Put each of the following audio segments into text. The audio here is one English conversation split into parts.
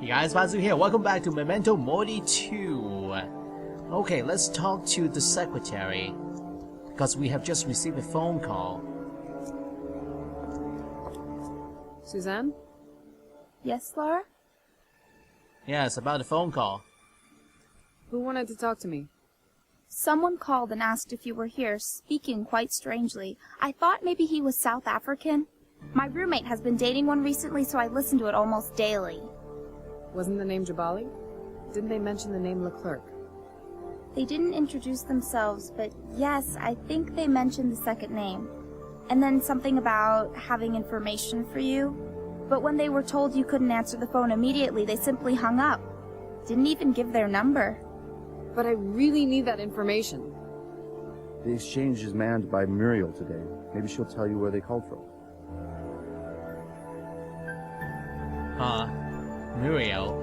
Hey guys, Bazu here. Welcome back to Memento Mori 2. Okay, let's talk to the secretary, because we have just received a phone call. Suzanne? Yes, Laura? Yes, about the phone call. Who wanted to talk to me? Someone called and asked if you were here, speaking quite strangely. I thought maybe he was South African. My roommate has been dating one recently, so I listen to it almost daily. Wasn't the name Jabali? Didn't they mention the name Leclerc? They didn't introduce themselves, but yes, I think they mentioned the second name. And then something about having information for you. But when they were told you couldn't answer the phone immediately, they simply hung up. Didn't even give their number. But I really need that information. The exchange is manned by Muriel today. Maybe she'll tell you where they called from. Muriel.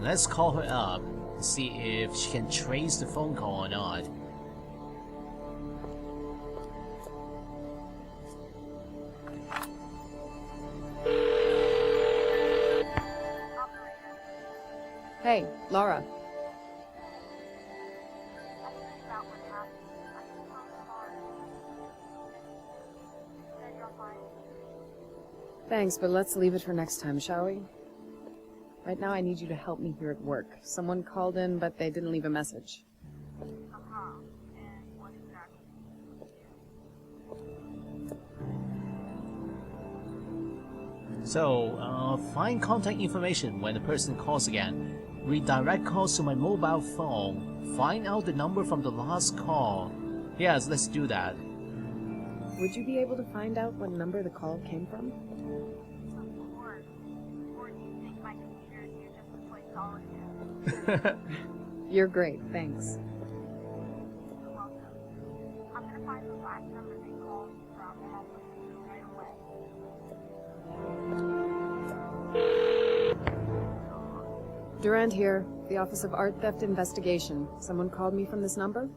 Let's call her up and see if she can trace the phone call or not. Hey, Laura. Thanks, but let's leave it for next time, shall we? Right now I need you to help me here at work. Someone called in, but they didn't leave a message. So, find contact information when the person calls again. Redirect calls to my mobile phone. Find out the number from the last call. Yes, let's do that. Would you be able to find out what number the call came from? You're great, thanks. Durand here, the Office of Art Theft Investigation. Someone called me from this number?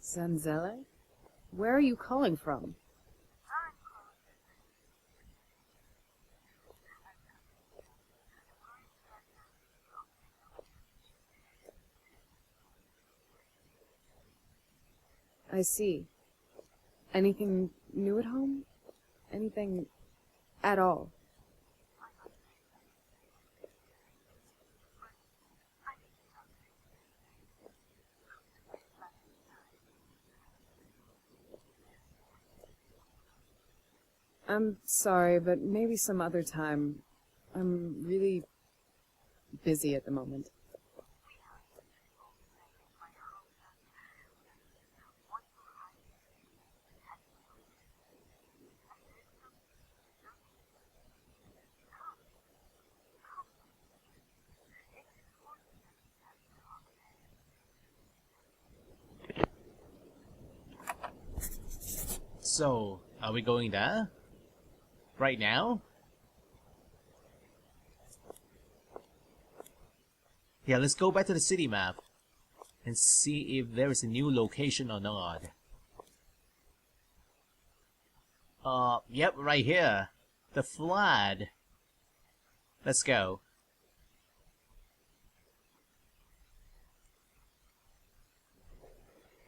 Zeneli? Where are you calling from? I see. Anything new at home? Anything at all? I'm sorry, but maybe some other time. I'm really busy at the moment. So, are we going there? Right now? Yeah, let's go back to the city map and see if there is a new location or not. Yep, right here. The flood. Let's go.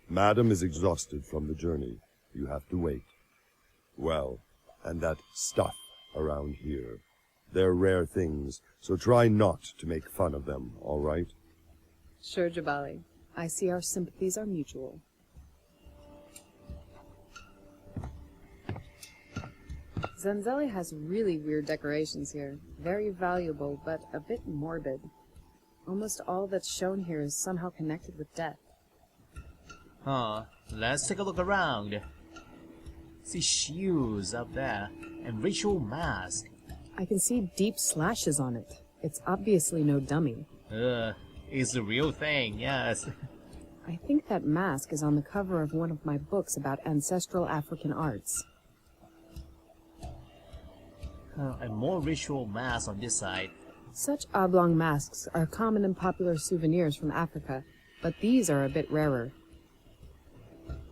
Madam is exhausted from the journey. You have to wait. Well, and that stuff around here. They're rare things, so try not to make fun of them, all right? Sure, Jabali. I see our sympathies are mutual. Zeneli has really weird decorations here. Very valuable, but a bit morbid. Almost all that's shown here is somehow connected with death. Let's take a look around. See shoes up there, and ritual mask. I can see deep slashes on it. It's obviously no dummy. It's the real thing, yes. I think that mask is on the cover of one of my books about ancestral African arts. And more ritual masks on this side. Such oblong masks are common and popular souvenirs from Africa. but these are a bit rarer.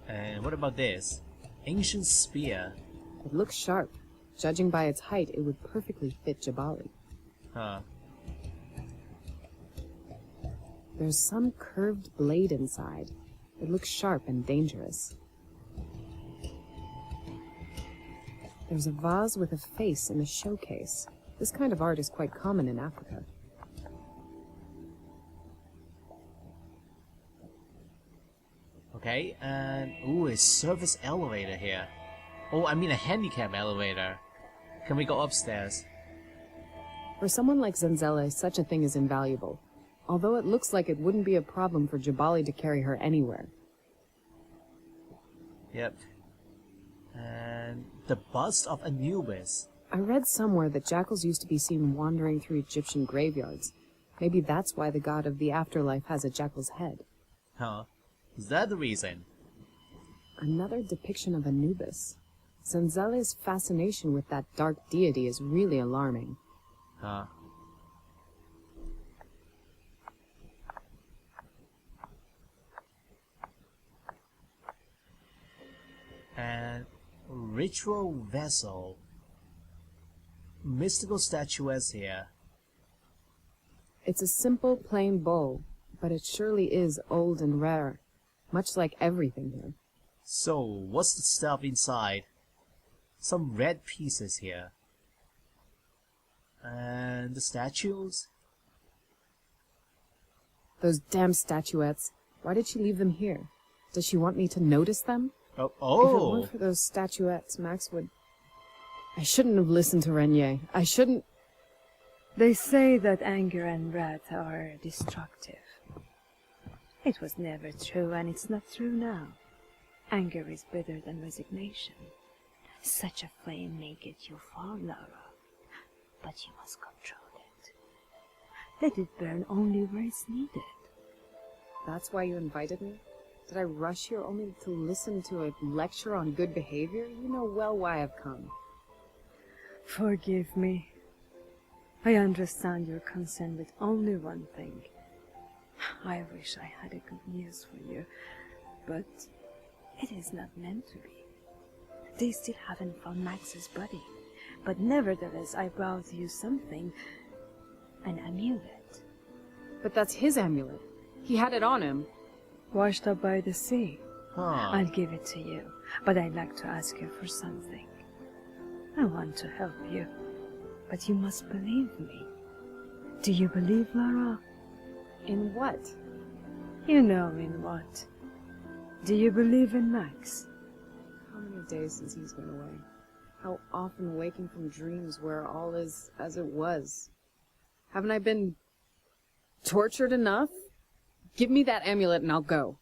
And what about this? Ancient spear. It looks sharp. Judging by its height, it would perfectly fit Jabali. Huh. There's some curved blade inside. It looks sharp and dangerous. There's a vase with a face in a showcase. This kind of art is quite common in Africa. Okay, and ooh, a service elevator here. Oh, I mean a handicap elevator. Can we go upstairs? For someone like Zeneli, such a thing is invaluable. Although it looks like it wouldn't be a problem for Jabali to carry her anywhere. Yep. And the bust of Anubis. I read somewhere that jackals used to be seen wandering through Egyptian graveyards. Maybe that's why the god of the afterlife has a jackal's head. Huh. Is that the reason? Another depiction of Anubis. Zeneli's fascination with that dark deity is really alarming. Huh. And ritual vessel. Mystical statuettes here. It's a simple, plain bowl, but it surely is old and rare, much like everything here. So, what's the stuff inside? Some red pieces here. And the statues? Those damn statuettes. Why did she leave them here? Does she want me to notice them? Oh, If it oh. weren't for those statuettes, Max would... I shouldn't have listened to Renier. I shouldn't... They say that anger and wrath are destructive. It was never true, and it's not true now. Anger is better than resignation. Such a flame may get you far, Lara, but you must control it. Let it burn only where it's needed. That's why you invited me? Did I rush here only to listen to a lecture on good behavior? You know well why I've come. Forgive me. I understand your concern with only one thing. I wish I had a good news for you, but it is not meant to be. They still haven't found Max's body, but nevertheless I brought you something, an amulet. But that's his amulet. He had it on him. Washed up by the sea. Huh. I'll give it to you, but I'd like to ask you for something. I want to help you, but you must believe me. Do you believe, Lara? In what? You know in what. Do you believe in Max? How many days since he's been away? How often waking from dreams where all is as it was? Haven't I been tortured enough? Give me that amulet and I'll go.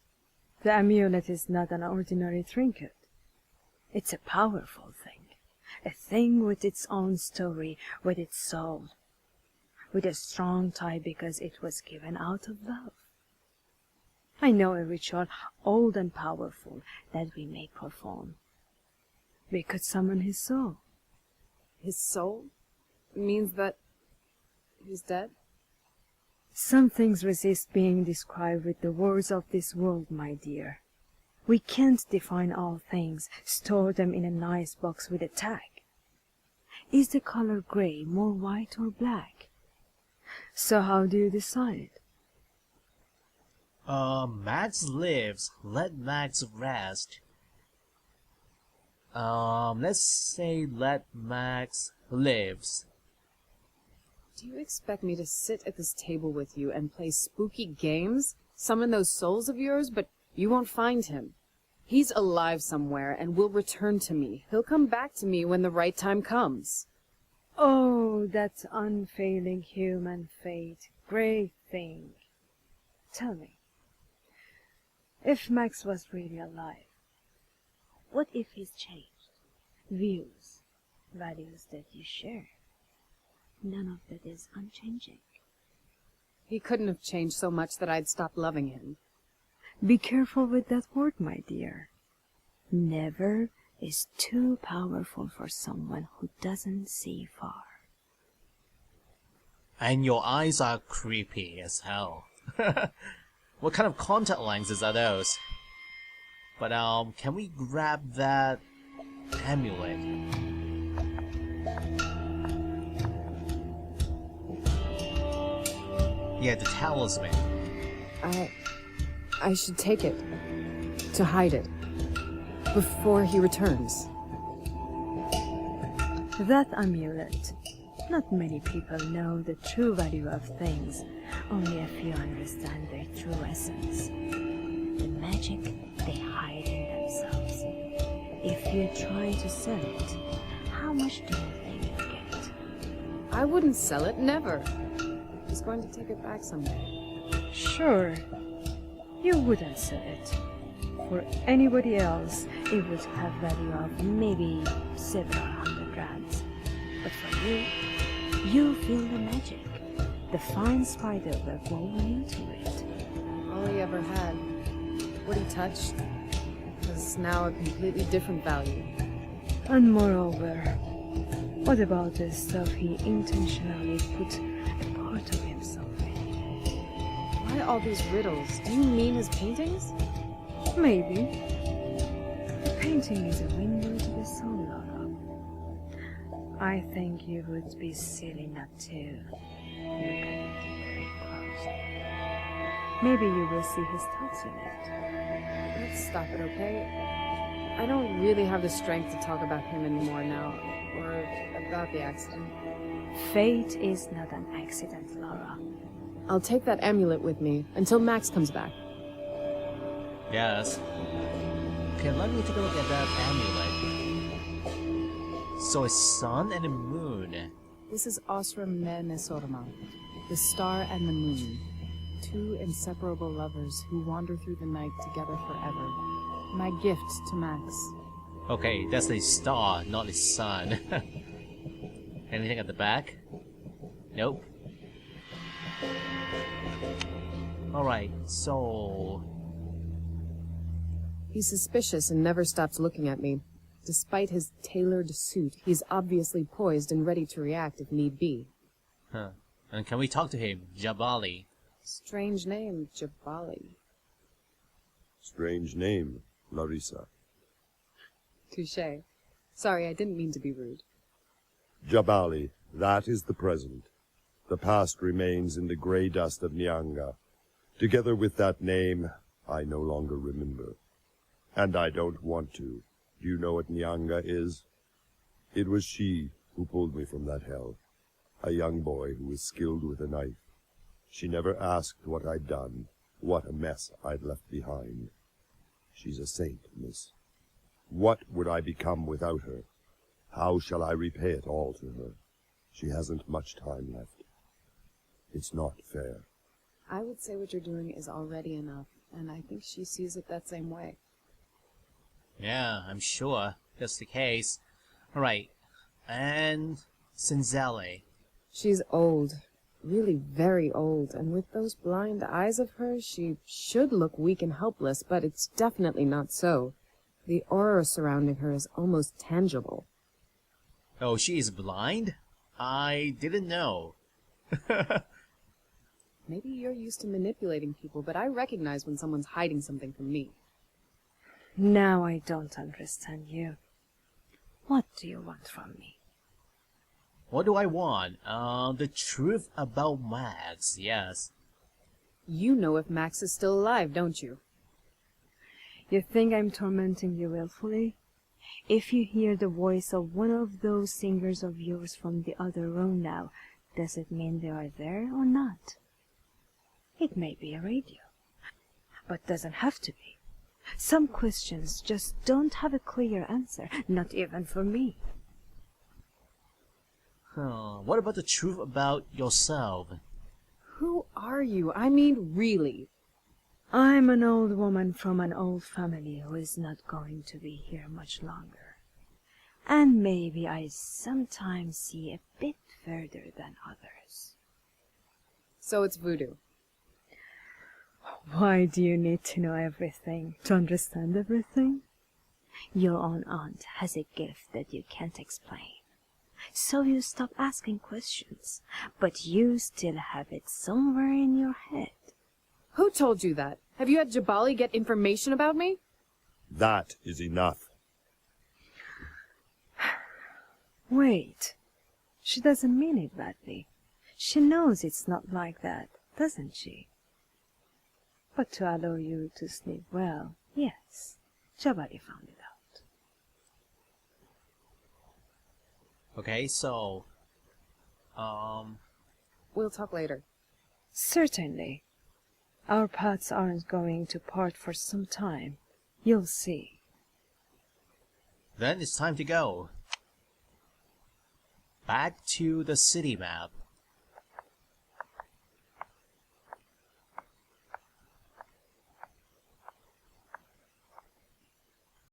The amulet is not an ordinary trinket. It's a powerful thing. A thing with its own story, with its soul. With a strong tie because it was given out of love. I know a ritual old and powerful that we may perform. We could summon his soul. His soul? Means that he's dead? Some things resist being described with the words of this world, my dear. We can't define all things, store them in a nice box with a tag. Is the color gray more white or black? So how do you decide? Max lives. Let Max rest. Let's say let Max lives. Do you expect me to sit at this table with you and play spooky games? Summon those souls of yours, but you won't find him. He's alive somewhere and will return to me. He'll come back to me when the right time comes. Oh, that unfailing human fate. Great thing. Tell me, if Max was really alive, what if he's changed? Views, values that you share. None of that is unchanging. He couldn't have changed so much that I'd stop loving him. Be careful with that word, my dear. Never is too powerful for someone who doesn't see far. And your eyes are creepy as hell. What kind of contact lenses are those? But can we grab that amulet? Yeah, the talisman. I should take it. To hide it. Before he returns. That amulet. Not many people know the true value of things. Only a few understand their true essence. The magic they hide in themselves. If you try to sell it, how much do you think you'll get? I wouldn't sell it, never. He's going to take it back someday. Sure, you wouldn't sell it. For anybody else, it would have value of maybe several hundred rands. But for you, you feel the magic. The fine spiderweb woven into it. All he ever had. What he touched was now a completely different value. And moreover, what about the stuff he intentionally put a part of himself in? Why all these riddles? Do you mean his paintings? Maybe. Painting is a window to the soul, Laura. I think you would be silly not to look at it very close. Maybe you will see his thoughts in it. Let's stop it, okay? I don't really have the strength to talk about him anymore now, or about the accident. Fate is not an accident, Laura. I'll take that amulet with me until Max comes back. Yes. Okay, let me take a look at that amulet. So a sun and a moon. This is Osra Menesorma, the star and the moon. Two inseparable lovers who wander through the night together forever. My gift to Max. Okay, that's a star, not a sun. Anything at the back? Nope. Alright, so... He's suspicious and never stops looking at me. Despite his tailored suit, he's obviously poised and ready to react if need be. Huh. And can we talk to him? Jabali. Strange name, Jabali. Strange name, Larissa. Touché. Sorry, I didn't mean to be rude. Jabali, that is the present. The past remains in the grey dust of Nyanga. Together with that name, I no longer remember. And I don't want to. Do you know what Nyanga is? It was she who pulled me from that hell. A young boy who was skilled with a knife. She never asked what I'd done, what a mess I'd left behind. She's a saint, miss. What would I become without her? How shall I repay it all to her? She hasn't much time left. It's not fair. I would say what you're doing is already enough, and I think she sees it that same way. Yeah, I'm sure that's the case. Alright, and Zeneli. She's old. Really very old, and with those blind eyes of hers, she should look weak and helpless, but it's definitely not so. The aura surrounding her is almost tangible. Oh, she is blind? I didn't know. Maybe you're used to manipulating people, but I recognize when someone's hiding something from me. Now I don't understand you. What do you want from me? What do I want? The truth about Max, yes. You know if Max is still alive, don't you? You think I'm tormenting you willfully? If you hear the voice of one of those singers of yours from the other room now, does it mean they are there or not? It may be a radio, but doesn't have to be. Some questions just don't have a clear answer, not even for me. What about the truth about yourself? Who are you? I mean, really. I'm an old woman from an old family who is not going to be here much longer. And maybe I sometimes see a bit further than others. So it's voodoo. Why do you need to know everything, to understand everything? Your own aunt has a gift that you can't explain. So you stop asking questions, but you still have it somewhere in your head. Who told you that? Have you had Jabali get information about me? That is enough. Wait. She doesn't mean it badly. She knows it's not like that, doesn't she? But to allow you to sleep well, yes, Jabali found it out. Okay, so... We'll talk later. Certainly. Our paths aren't going to part for some time. You'll see. Then it's time to go. Back to the city map.